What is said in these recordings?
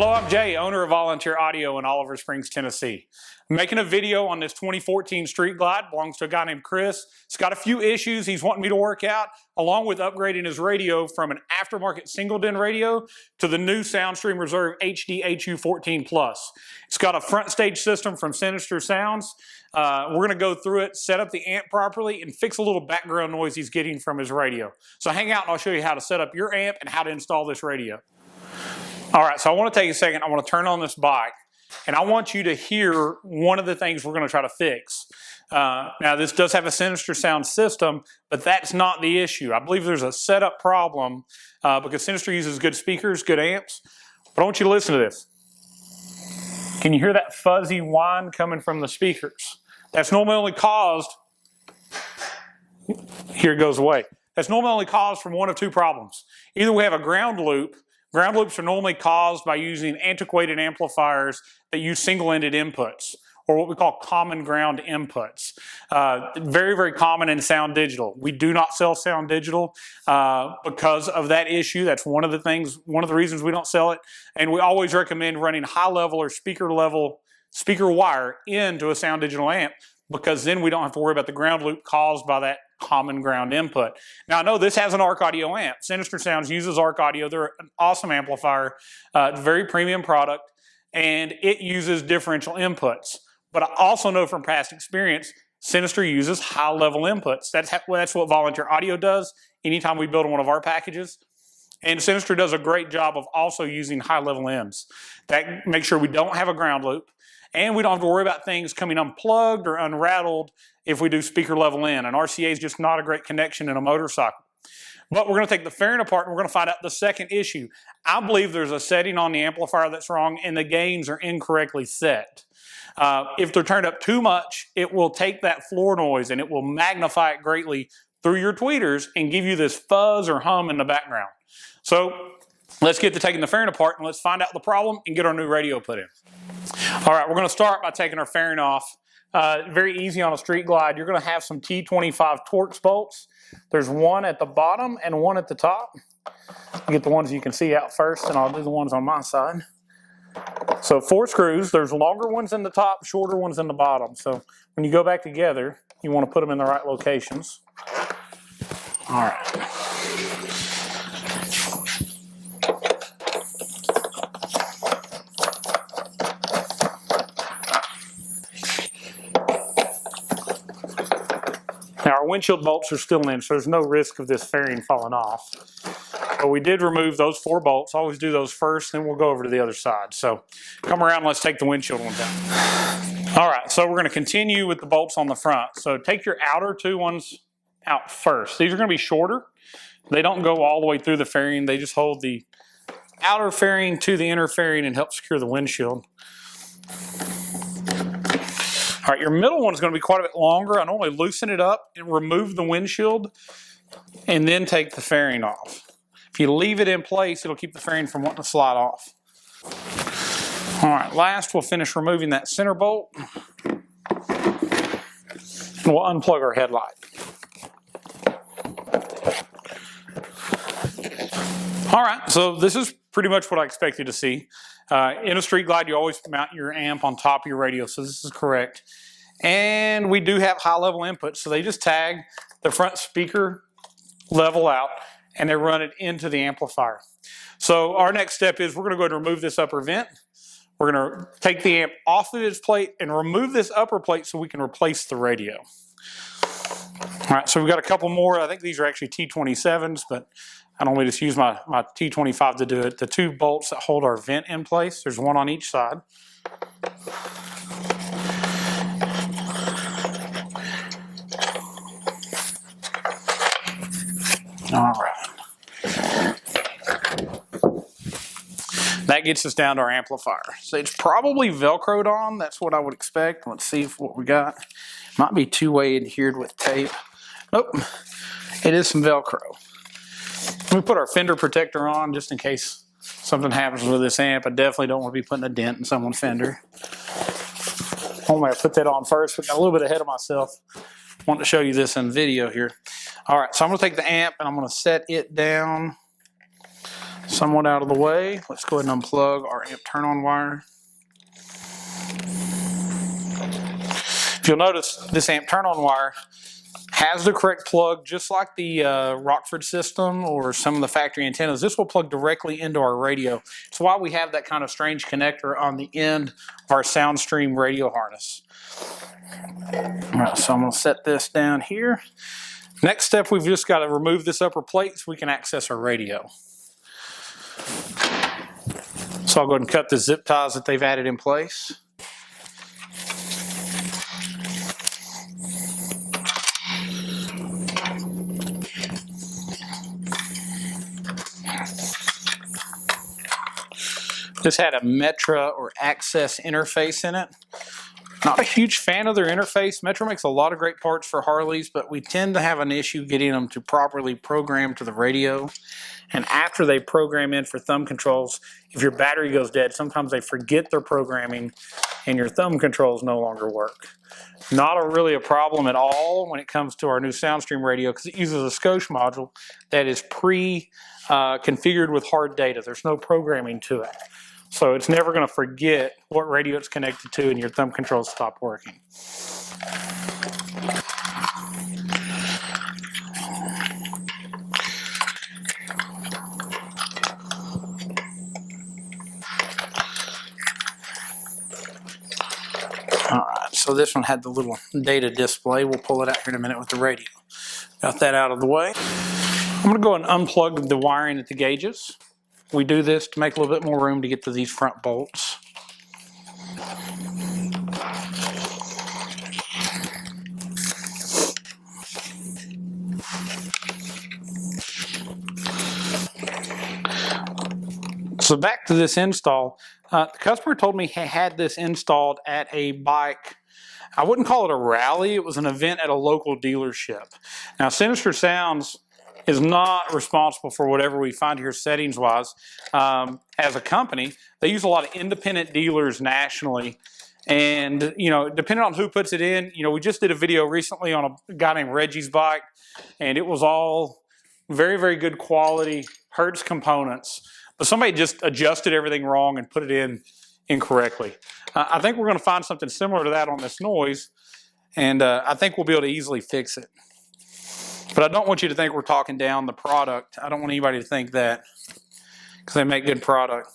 Hello, I'm Jay, owner of Volunteer Audio in Oliver Springs, Tennessee. I'm making a video on this 2014 Streetglide. Belongs to a guy named Chris. It's got a few issues he's wanting me to work out, along with upgrading his radio from an aftermarket single-din radio to the new Soundstream Reserve HDHU14 It's got a front stage system from Sinister Sounds. We're going to go through it, set up the amp properly, and fix a little background noise he's getting from his radio. So hang out and I'll show you how to set up your amp and how to install this radio. All right, so I want to take a second. I want to turn on this bike, and I want you to hear one of the things we're going to try to fix. Now, this does have a Sinister Sound System, but that's not the issue. I believe there's a setup problem because Sinister uses good speakers, good amps. But I want you to listen to this. Can you hear that fuzzy whine coming from the speakers? That's normally only caused, here it goes away. That's normally only caused from one of two problems. Either we have a ground loop. Ground loops are normally caused by using antiquated amplifiers that use single-ended inputs, or what we call common ground inputs. Very, very common in sound digital. We do not sell sound digital because of that issue. That's one of the reasons we don't sell it. And we always recommend running high-level or speaker wire into a sound digital amp, because then we don't have to worry about the ground loop caused by that common ground input. Now, I know this has an Arc Audio amp. Sinister Sounds uses Arc Audio. They're an awesome amplifier, very premium product, and it uses differential inputs. But I also know from past experience, Sinister uses high-level inputs. That's what Volunteer Audio does anytime we build one of our packages. And Sinister does a great job of also using high-level ends. That makes sure we don't have a ground loop, and we don't have to worry about things coming unplugged or unrattled if we do speaker level in. An RCA is just not a great connection in a motorcycle. But we're going to take the fairing apart and we're going to find out the second issue. I believe there's a setting on the amplifier that's wrong and the gains are incorrectly set. If they're turned up too much, it will take that floor noise and it will magnify it greatly through your tweeters and give you this fuzz or hum in the background. So let's get to taking the fairing apart and let's find out the problem and get our new radio put in. All right, we're going to start by taking our fairing off. Very easy on a Streetglide. You're going to have some T25 Torx bolts. There's one at the bottom and one at the top. I'll get the ones you can see out first, and I'll do the ones on my side. So 4 screws. There's longer ones in the top, shorter ones in the bottom. So when you go back together, you want to put them in the right locations. All right. Now our windshield bolts are still in, so there's no risk of this fairing falling off. But we did remove those 4 bolts. Always do those first, then we'll go over to the other side. So come around and let's take the windshield one down. All right, so we're going to continue with the bolts on the front. So take your outer 2 ones out first. These are going to be shorter. They don't go all the way through the fairing. They just hold the outer fairing to the inner fairing and help secure the windshield. All right, your middle one is going to be quite a bit longer. I normally loosen it up and remove the windshield and then take the fairing off. If you leave it in place, it'll keep the fairing from wanting to slide off. All right, last we'll finish removing that center bolt. And we'll unplug our headlight. All right, so this is pretty much what I expected to see. In a Streetglide, you always mount your amp on top of your radio, so this is correct. And we do have high-level inputs, so they just tag the front speaker level out, and they run it into the amplifier. So our next step is we're going to go ahead and remove this upper vent. We're going to take the amp off of its plate and remove this upper plate so we can replace the radio. All right, so we've got a couple more. I think these are actually T27s, but I normally just use my T25 to do it. The 2 bolts that hold our vent in place, there's one on each side. All right. That gets us down to our amplifier. So it's probably Velcroed on. That's what I would expect. Let's see what we got. Might be 2-way adhered with tape. Nope. It is some Velcro. We put our fender protector on just in case something happens with this amp. I definitely don't want to be putting a dent in someone's fender. Only I put that on first, but got a little bit ahead of myself. Want to show you this in video here. All right, so I'm going to take the amp and I'm going to set it down somewhat out of the way. Let's go ahead and unplug our amp turn-on wire. If you'll notice, this amp turn-on wire has the correct plug, just like the Rockford system or some of the factory antennas. This will plug directly into our radio. It's why we have that kind of strange connector on the end of our Soundstream radio harness. All right, so I'm going to set this down here. Next step, we've just got to remove this upper plate so we can access our radio. So I'll go ahead and cut the zip ties that they've added in place. This had a Metra or Access interface in it. Not a huge fan of their interface. Metra makes a lot of great parts for Harleys, but we tend to have an issue getting them to properly program to the radio. And after they program in for thumb controls, if your battery goes dead, sometimes they forget their programming and your thumb controls no longer work. Not really a problem at all when it comes to our new Soundstream radio, because it uses a SCOSH module that is configured with hard data. There's no programming to it. So it's never going to forget what radio it's connected to and your thumb controls stop working. Alright, so this one had the little data display. We'll pull it out here in a minute with the radio. Got that out of the way. I'm going to go and unplug the wiring at the gauges. We do this to make a little bit more room to get to these front bolts. So back to this install. The customer told me he had this installed at a bike. I wouldn't call it a rally. It was an event at a local dealership. Now, Sinister Sounds is not responsible for whatever we find here settings-wise. As a company, they use a lot of independent dealers nationally. And, you know, depending on who puts it in, you know, we just did a video recently on a guy named Reggie's bike, and it was all very, very good quality Hertz components. But somebody just adjusted everything wrong and put it in incorrectly. I think we're going to find something similar to that on this noise, and I think we'll be able to easily fix it. But I don't want you to think we're talking down the product. I don't want anybody to think that, because they make good product.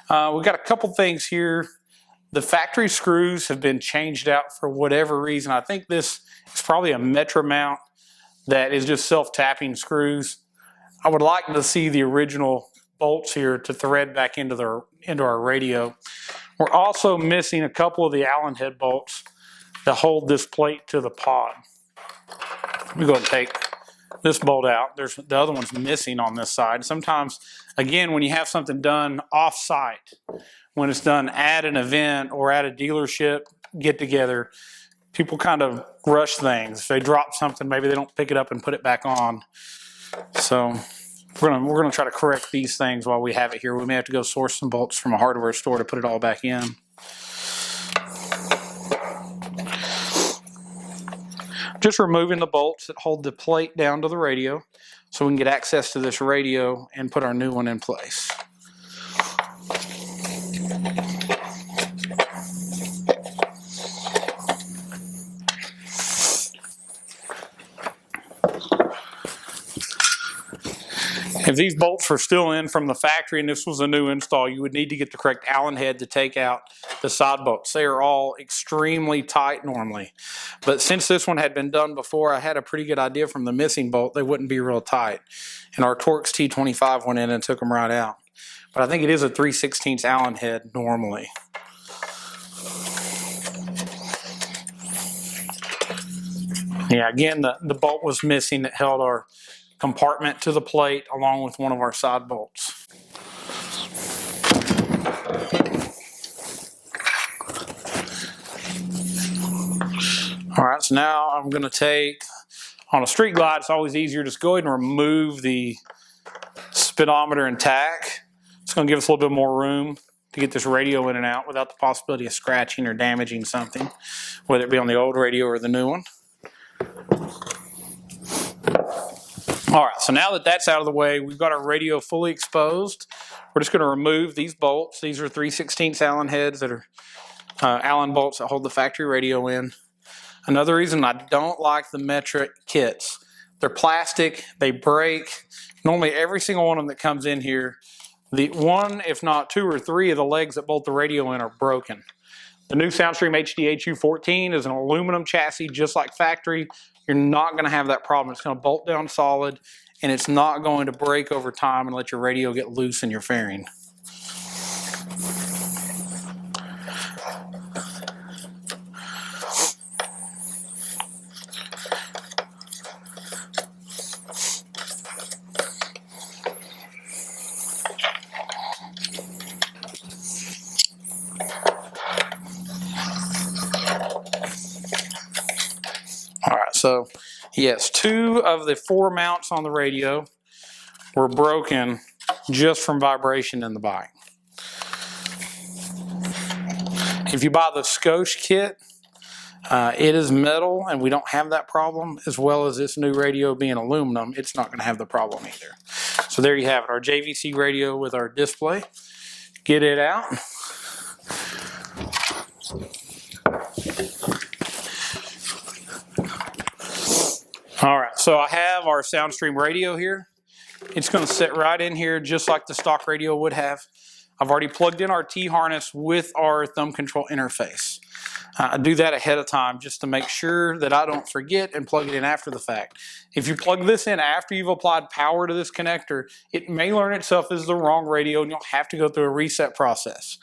We've got a couple things here. The factory screws have been changed out for whatever reason. I think this is probably a Metra mount that is just self-tapping screws. I would like to see the original bolts here to thread back into our radio. We're also missing a couple of the Allen head bolts that hold this plate to the pod. Let me go ahead and take this bolt out. There's the other one's missing on this side. Sometimes, again, when you have something done off-site, when it's done at an event or at a dealership get-together, people kind of rush things. If they drop something, maybe they don't pick it up and put it back on. So we're gonna try to correct these things while we have it here. We may have to go source some bolts from a hardware store to put it all back in. Just removing the bolts that hold the plate down to the radio so we can get access to this radio and put our new one in place. If these bolts were still in from the factory and this was a new install, you would need to get the correct Allen head to take out the side bolts. They are all extremely tight normally. But since this one had been done before, I had a pretty good idea from the missing bolt they wouldn't be real tight. And our Torx T25 went in and took them right out. But I think it is a 3/16 Allen head normally. Yeah, again, the bolt was missing that held our compartment to the plate along with one of our side bolts. All right, so now I'm going to take, on a Streetglide, it's always easier, just go ahead and remove the speedometer and tach. It's going to give us a little bit more room to get this radio in and out without the possibility of scratching or damaging something, whether it be on the old radio or the new one. All right, so now that that's out of the way, we've got our radio fully exposed. We're just going to remove these bolts. These are 3/16 Allen heads that are Allen bolts that hold the factory radio in. Another reason I don't like the metric kits, they're plastic, they break. Normally every single one of them that comes in here, the one, if not two or three of the legs that bolt the radio in are broken. The new Soundstream HDHU14 is an aluminum chassis just like factory. You're not going to have that problem. It's going to bolt down solid, and it's not going to break over time and let your radio get loose in your fairing. All right, so yes, 2 of the 4 mounts on the radio were broken just from vibration in the bike. If you buy the Scotch kit, it is metal and we don't have that problem, as well as this new radio being aluminum, it's not going to have the problem either. So there you have it, our JVC radio with our display. Get it out. All right, so I have our Soundstream radio here. It's going to sit right in here just like the stock radio would have. I've already plugged in our T-harness with our thumb control interface. I do that ahead of time just to make sure that I don't forget and plug it in after the fact. If you plug this in after you've applied power to this connector, it may learn itself as the wrong radio and you'll have to go through a reset process.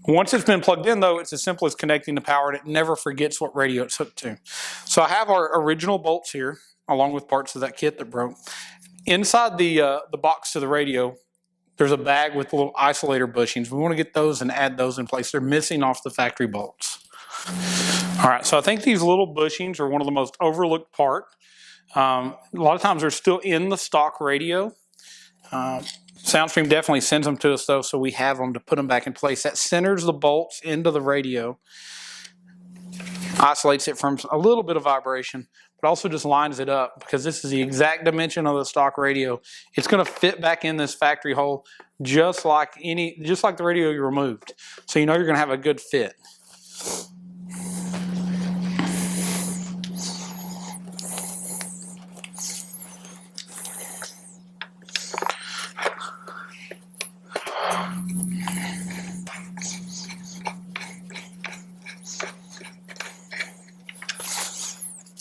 Once it's been plugged in though, it's as simple as connecting the power and it never forgets what radio it's hooked to. So I have our original bolts here along with parts of that kit that broke. Inside the box to the radio, there's a bag with little isolator bushings. We want to get those and add those in place. They're missing off the factory bolts. All right, so I think these little bushings are one of the most overlooked part. A lot of times they're still in the stock radio. Soundstream definitely sends them to us though, so we have them to put them back in place. That centers the bolts into the radio, isolates it from a little bit of vibration, but also just lines it up because this is the exact dimension of the stock radio. It's going to fit back in this factory hole just like the radio you removed. So you know you're going to have a good fit.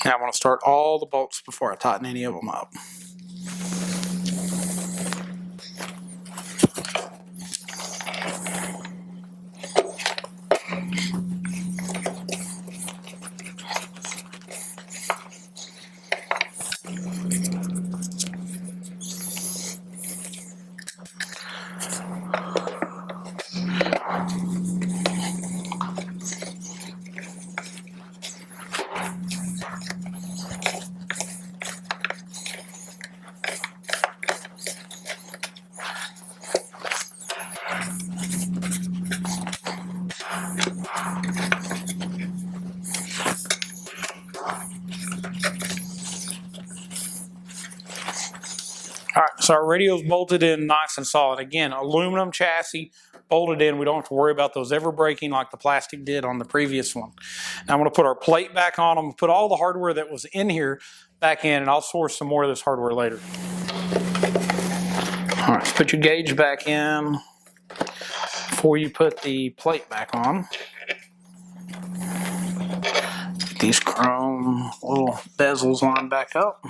Now I want to start all the bolts before I tighten any of them up. All right, so our radio's bolted in nice and solid. Again, aluminum chassis bolted in. We don't have to worry about those ever breaking like the plastic did on the previous one. Now I'm going to put our plate back on them, put all the hardware that was in here back in, and I'll source some more of this hardware later. All right, so put your gauge back in before you put the plate back on. Get these chrome little bezels lined back up.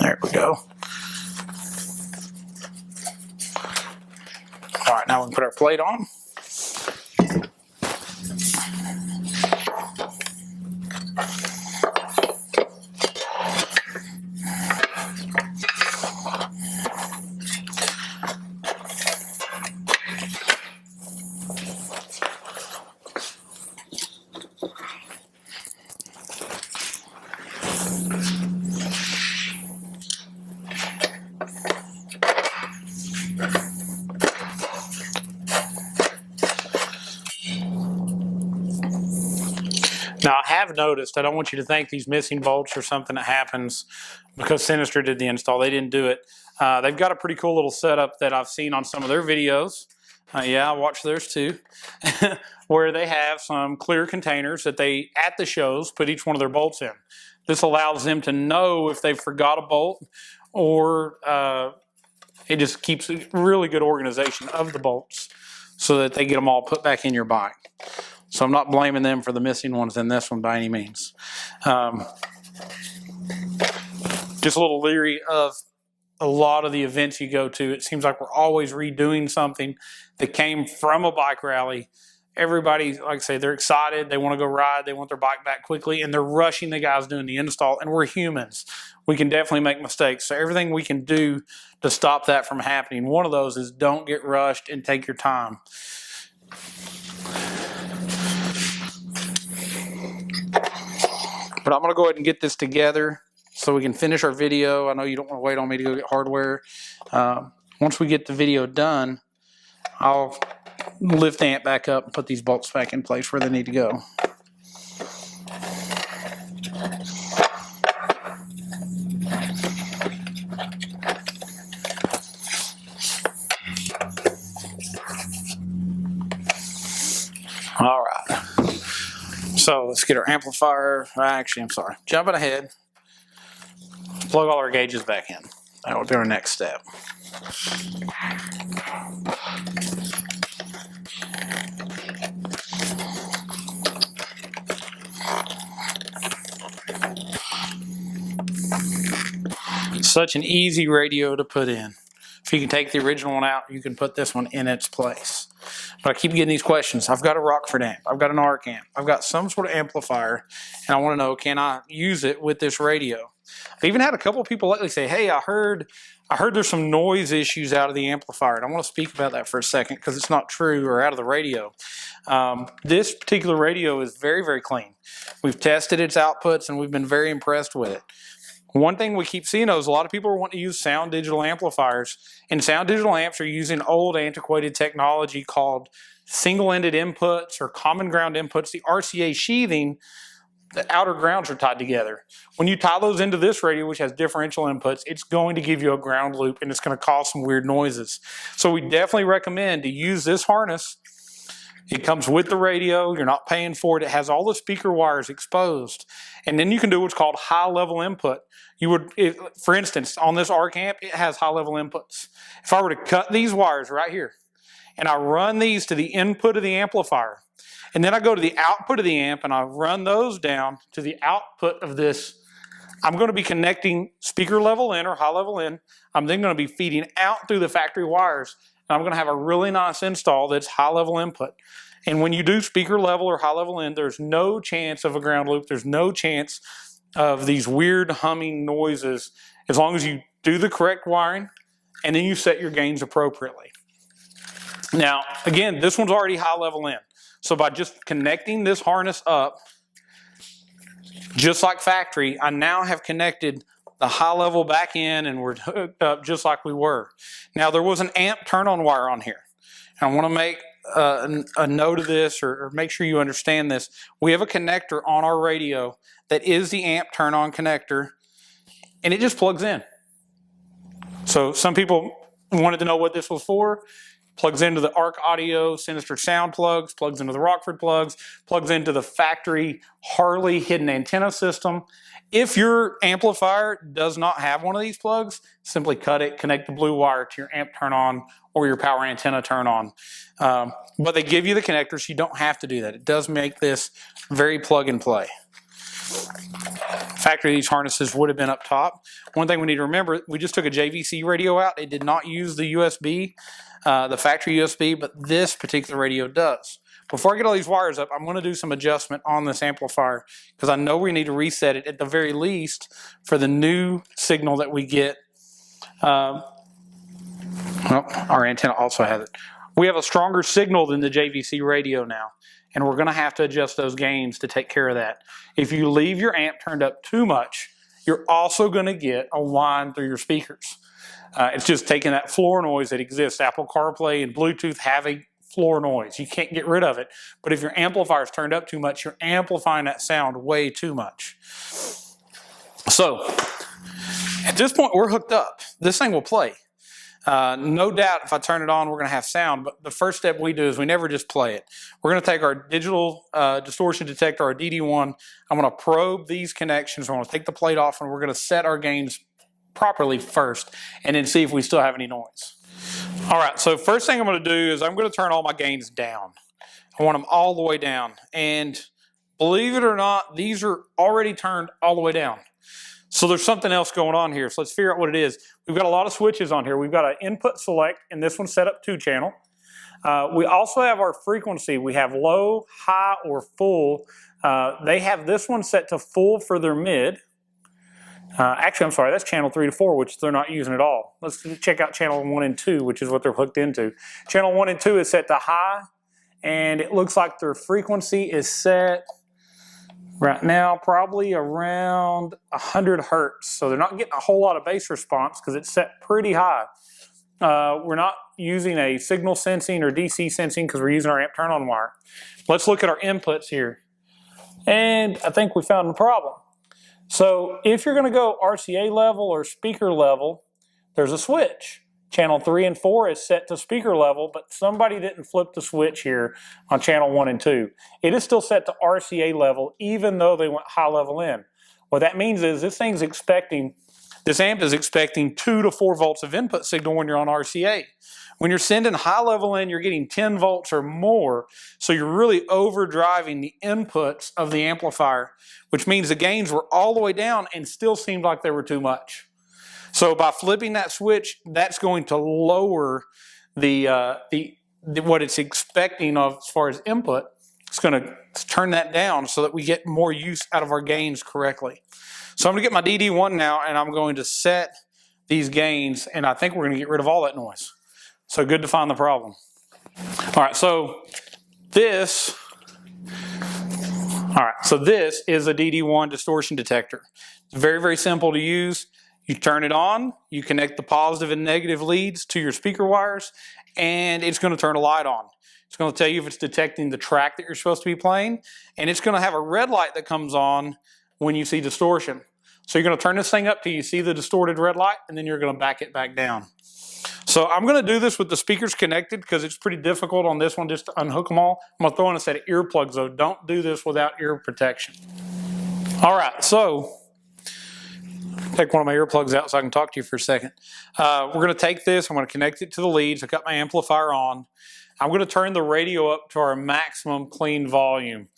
There we go. All right, now we can put our plate on. noticed. I don't want you to think these missing bolts are something that happens because Sinister did the install. They didn't do it. They've got a pretty cool little setup that I've seen on some of their videos. Yeah, I watch theirs too, where they have some clear containers that they, at the shows, put each one of their bolts in. This allows them to know if they forgot a bolt, or it just keeps a really good organization of the bolts so that they get them all put back in your bike. So I'm not blaming them for the missing ones in this one by any means. Just a little leery of a lot of the events you go to. It seems like we're always redoing something that came from a bike rally. Everybody, like I say, they're excited. They want to go ride. They want their bike back quickly, and they're rushing the guys doing the install, and we're humans. We can definitely make mistakes. So everything we can do to stop that from happening, one of those is don't get rushed and take your time. But I'm going to go ahead and get this together so we can finish our video. I know you don't want to wait on me to go get hardware. Once we get the video done, I'll lift the amp back up and put these bolts back in place where they need to go. All right. So let's get our amplifier. Actually, I'm sorry. Jumping ahead. Plug all our gauges back in. That will be our next step. Such an easy radio to put in. If you can take the original one out, you can put this one in its place. But I keep getting these questions. I've got a Rockford amp. I've got an Arc amp. I've got some sort of amplifier, and I want to know, can I use it with this radio? I've even had a couple of people lately say, hey, I heard there's some noise issues out of the amplifier. And I want to speak about that for a second because it's not true, or out of the radio. This particular radio is very, very clean. We've tested its outputs, and we've been very impressed with it. One thing we keep seeing though is a lot of people want to use sound digital amplifiers, and sound digital amps are using old antiquated technology called single-ended inputs or common ground inputs. The RCA sheathing, the outer grounds are tied together. When you tie those into this radio, which has differential inputs, it's going to give you a ground loop, and it's going to cause some weird noises. So we definitely recommend to use this harness. It comes with the radio. You're not paying for it. It has all the speaker wires exposed. And then you can do what's called high-level input. For instance, on this Arc amp, it has high-level inputs. If I were to cut these wires right here, and I run these to the input of the amplifier, and then I go to the output of the amp, and I run those down to the output of this, I'm going to be connecting speaker level in or high level in. I'm then going to be feeding out through the factory wires. I'm going to have a really nice install that's high level input. And when you do speaker level or high level in, there's no chance of a ground loop. There's no chance of these weird humming noises as long as you do the correct wiring and then you set your gains appropriately. Now, again, this one's already high level in. So by just connecting this harness up, just like factory, I now have connected the high level back in, and we're hooked up just like we were. Now there was an amp turn on wire on here. And I want to make a note of this, or make sure you understand this. We have a connector on our radio that is the amp turn on connector, and it just plugs in. So some people wanted to know what this was for. Plugs into the Arc Audio Sinister Sound plugs, plugs into the Rockford plugs, plugs into the factory Harley hidden antenna system. If your amplifier does not have one of these plugs, simply cut it, connect the blue wire to your amp turn on or your power antenna turn on. But they give you the connectors, you don't have to do that. It does make this very plug and play. Factory, these harnesses would have been up top. One thing we need to remember, we just took a JVC radio out. It did not use the USB, the factory USB, but this particular radio does. Before I get all these wires up, I'm going to do some adjustment on this amplifier because I know we need to reset it at the very least for the new signal that we get. Well, our antenna also has it. We have a stronger signal than the JVC radio now, and we're going to have to adjust those gains to take care of that. If you leave your amp turned up too much, you're also going to get a whine through your speakers. It's just taking that floor noise that exists. Apple CarPlay and Bluetooth have a floor noise. You can't get rid of it. But if your amplifier is turned up too much, you're amplifying that sound way too much. So at this point, we're hooked up. This thing will play. No doubt if I turn it on, we're going to have sound. But the first step we do is we never just play it. We're going to take our digital distortion detector, our DD1. I'm going to probe these connections. We're going to take the plate off, and we're going to set our gains properly first, and then see if we still have any noise. All right, so first thing I'm going to do is I'm going to turn all my gains down. I want them all the way down. And believe it or not, these are already turned all the way down. So there's something else going on here. So let's figure out what it is. We've got a lot of switches on here. We've got an input select, and this one's set up 2-channel. We also have our frequency. We have low, high, or full. They have this one set to full for their mid. Actually, I'm sorry, that's channel 3 to 4, which they're not using at all. Let's check out channel 1 and 2, which is what they're hooked into. Channel 1 and 2 is set to high, and it looks like their frequency is set right now probably around 100 hertz. So they're not getting a whole lot of bass response because it's set pretty high. We're not using a signal sensing or DC sensing because we're using our amp turn-on wire. Let's look at our inputs here. And I think we found the problem. So if you're going to go RCA level or speaker level, there's a switch. Channel 3 and 4 is set to speaker level, but somebody didn't flip the switch here on channel 1 and 2. It is still set to RCA level, even though they went high level in. What that means is this amp is expecting 2 to 4 volts of input signal when you're on RCA. When you're sending high level in, you're getting 10 volts or more, so you're really overdriving the inputs of the amplifier, which means the gains were all the way down and still seemed like they were too much. So by flipping that switch, that's going to lower what it's expecting of as far as input. It's going to turn that down so that we get more use out of our gains correctly. So I'm going to get my DD1 now, and I'm going to set these gains, and I think we're going to get rid of all that noise. So good to find the problem. All right, so this is a DD1 distortion detector. It's very, very simple to use. You turn it on, you connect the positive and negative leads to your speaker wires, and it's going to turn a light on. It's going to tell you if it's detecting the track that you're supposed to be playing, and it's going to have a red light that comes on when you see distortion. So you're going to turn this thing up till you see the distorted red light, and then you're going to back it back down. So I'm going to do this with the speakers connected because it's pretty difficult on this one just to unhook them all. I'm going to throw in a set of earplugs though. Don't do this without ear protection. All right, so take one of my earplugs out so I can talk to you for a second. We're going to take this, I'm going to connect it to the leads. I've got my amplifier on. I'm going to turn the radio up to our maximum clean volume.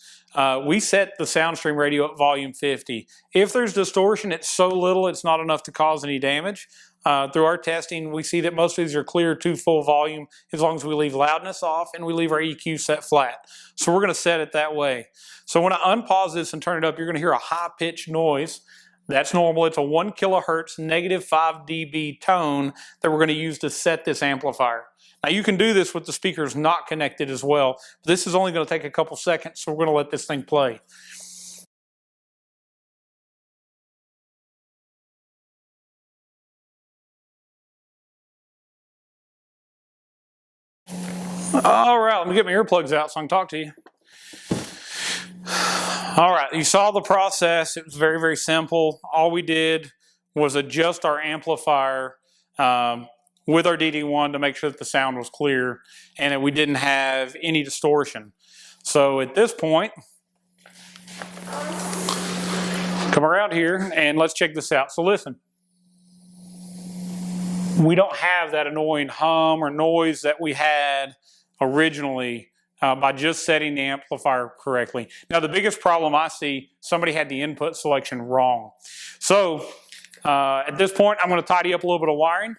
We set the Soundstream radio at volume 50. If there's distortion, it's so little it's not enough to cause any damage. Through our testing, we see that most of these are clear to full volume as long as we leave loudness off and we leave our EQ set flat. So we're going to set it that way. So when I unpause this and turn it up, you're going to hear a high-pitched noise. That's normal. It's a 1 kilohertz, negative 5 dB tone that we're going to use to set this amplifier. Now you can do this with the speakers not connected as well. This is only going to take a couple seconds, so we're going to let this thing play. All right, let me get my earplugs out so I can talk to you. All right, you saw the process. It was very, very simple. All we did was adjust our amplifier with our DD1 to make sure that the sound was clear and that we didn't have any distortion. So at this point, come around here and let's check this out. So listen, we don't have that annoying hum or noise that we had originally by just setting the amplifier correctly. Now the biggest problem I see, somebody had the input selection wrong. So at this point, I'm going to tidy up a little bit of wiring.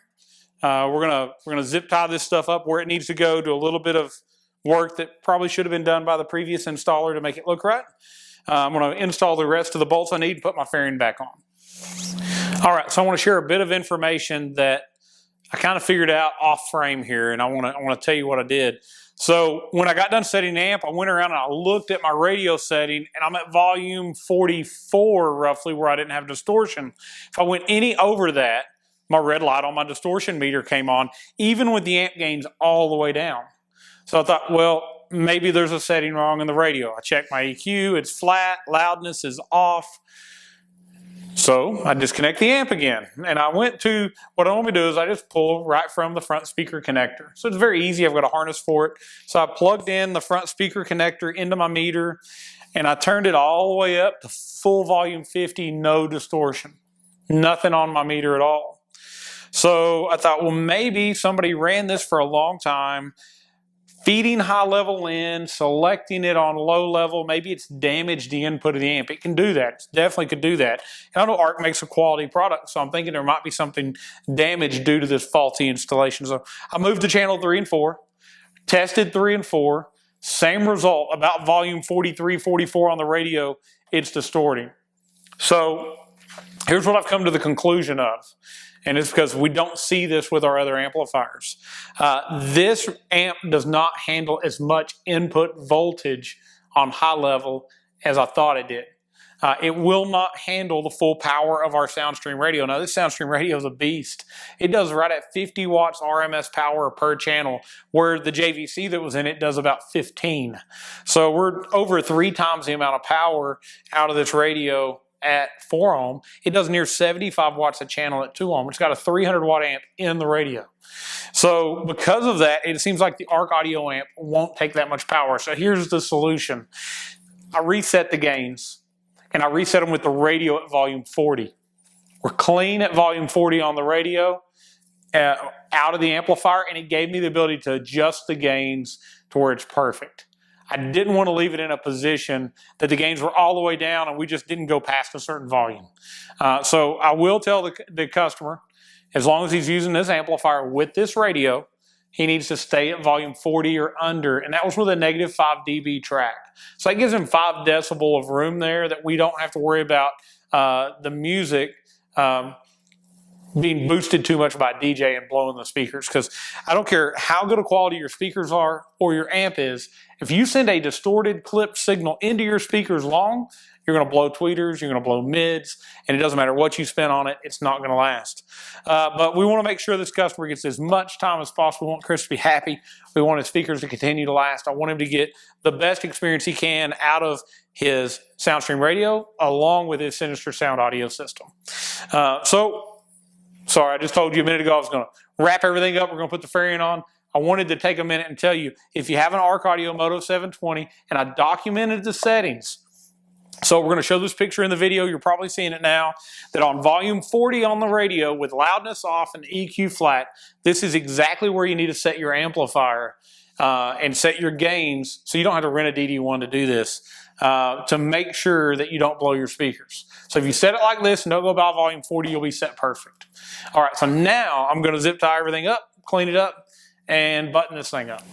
We're gonna zip tie this stuff up where it needs to go, do a little bit of work that probably should have been done by the previous installer to make it look right. I'm going to install the rest of the bolts I need and put my fairing back on. All right, so I want to share a bit of information that I kind of figured out off frame here, and I want to tell you what I did. So when I got done setting the amp, I went around and I looked at my radio setting, and I'm at volume 44 roughly, where I didn't have distortion. If I went any over that, my red light on my distortion meter came on, even with the amp gains all the way down. So I thought, well, maybe there's a setting wrong in the radio. I checked my EQ, it's flat, loudness is off. So I disconnect the amp again. And I went to, what I normally do is I just pull right from the front speaker connector. So it's very easy, I've got a harness for it. So I plugged in the front speaker connector into my meter, and I turned it all the way up to full volume 50, no distortion. Nothing on my meter at all. So I thought, well, maybe somebody ran this for a long time, feeding high level in, selecting it on low level. Maybe it's damaged the input of the amp. It can do that. It definitely could do that. And I know Arc makes a quality product, so I'm thinking there might be something damaged due to this faulty installation. So I moved to channel 3 and 4, tested 3 and 4, same result, about volume 43, 44 on the radio, it's distorting. So here's what I've come to the conclusion of. And it's because we don't see this with our other amplifiers. This amp does not handle as much input voltage on high level as I thought it did. It will not handle the full power of our Soundstream radio. Now, this Soundstream radio is a beast. It does right at 50 watts RMS power per channel, where the JVC that was in it does about 15. So we're over 3 times the amount of power out of this radio at 4 ohm. It does near 75 watts a channel at 2 ohm. It's got a 300 watt amp in the radio. So because of that, it seems like the Arc Audio amp won't take that much power. So here's the solution. I reset the gains, and I reset them with the radio at volume 40. We're clean at volume 40 on the radio, out of the amplifier, and it gave me the ability to adjust the gains to where it's perfect. I didn't want to leave it in a position that the gains were all the way down and we just didn't go past a certain volume. So I will tell the customer, as long as he's using this amplifier with this radio, he needs to stay at volume 40 or under, and that was with a negative 5 dB track. So that gives him 5 decibel of room there that we don't have to worry about the music being boosted too much by DJ and blowing the speakers. Because I don't care how good a quality your speakers are or your amp is, if you send a distorted clip signal into your speakers long, you're going to blow tweeters, you're going to blow mids, and it doesn't matter what you spend on it, it's not going to last. But we want to make sure this customer gets as much time as possible. We want Chris to be happy. We want his speakers to continue to last. I want him to get the best experience he can out of his Soundstream radio, along with his Sinister Sound audio system. Sorry, I just told you a minute ago I was going to wrap everything up. We're going to put the fairing on. I wanted to take a minute and tell you, if you have an Arc Audio Moto 720, and I documented the settings. So we're going to show this picture in the video. You're probably seeing it now, that on volume 40 on the radio with loudness off and EQ flat, this is exactly where you need to set your amplifier and set your gains, so you don't have to rent a DD1 to do this, to make sure that you don't blow your speakers. So if you set it like this and don't go by volume 40, you'll be set perfect. All right, so now I'm going to zip tie everything up, clean it up, and button this thing up.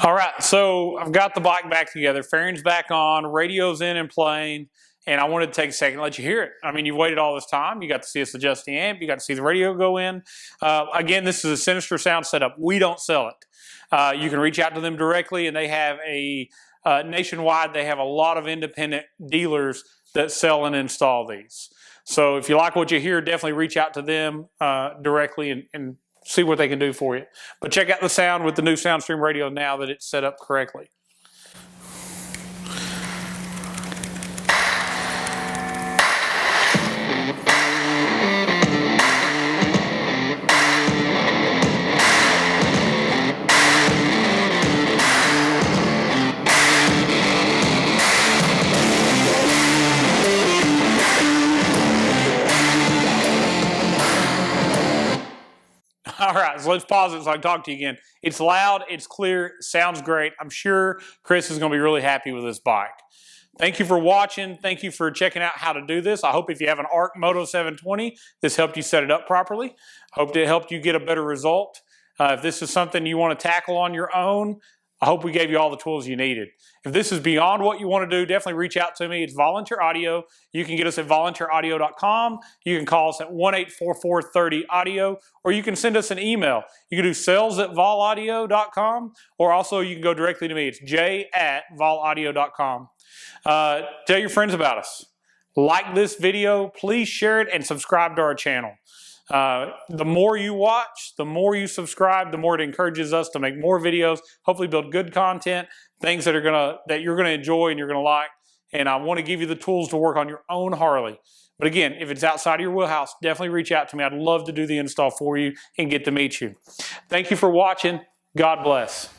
All right, so I've got the bike back together, fairing's back on, radio's in and playing, and I wanted to take a second and let you hear it. I mean, you've waited all this time. You got to see us adjust the amp. You got to see the radio go in. Again, this is a Sinister Sound setup. We don't sell it. You can reach out to them directly, and they have a nationwide, they have a lot of independent dealers that sell and install these. So if you like what you hear, definitely reach out to them directly and see what they can do for you. But check out the sound with the new Soundstream radio now that it's set up correctly. All right, so let's pause it so I can talk to you again. It's loud, it's clear, sounds great. I'm sure Chris is going to be really happy with this bike. Thank you for watching. Thank you for checking out how to do this. I hope if you have an Arc Moto 720, this helped you set it up properly. Hope it helped you get a better result. If this is something you want to tackle on your own, I hope we gave you all the tools you needed. If this is beyond what you want to do, definitely reach out to me. It's Volunteer Audio. You can get us at volunteeraudio.com. You can call us at 1-844-30-AUDIO, or you can send us an email. You can do sales@volaudio.com, or also you can go directly to me. It's j@volaudio.com. Tell your friends about us. Like this video, please share it and subscribe to our channel. The more you watch, the more you subscribe, the more it encourages us to make more videos, hopefully build good content, things that you're gonna enjoy and you're gonna like. And I want to give you the tools to work on your own Harley. But again, if it's outside of your wheelhouse, definitely reach out to me. I'd love to do the install for you and get to meet you. Thank you for watching. God bless.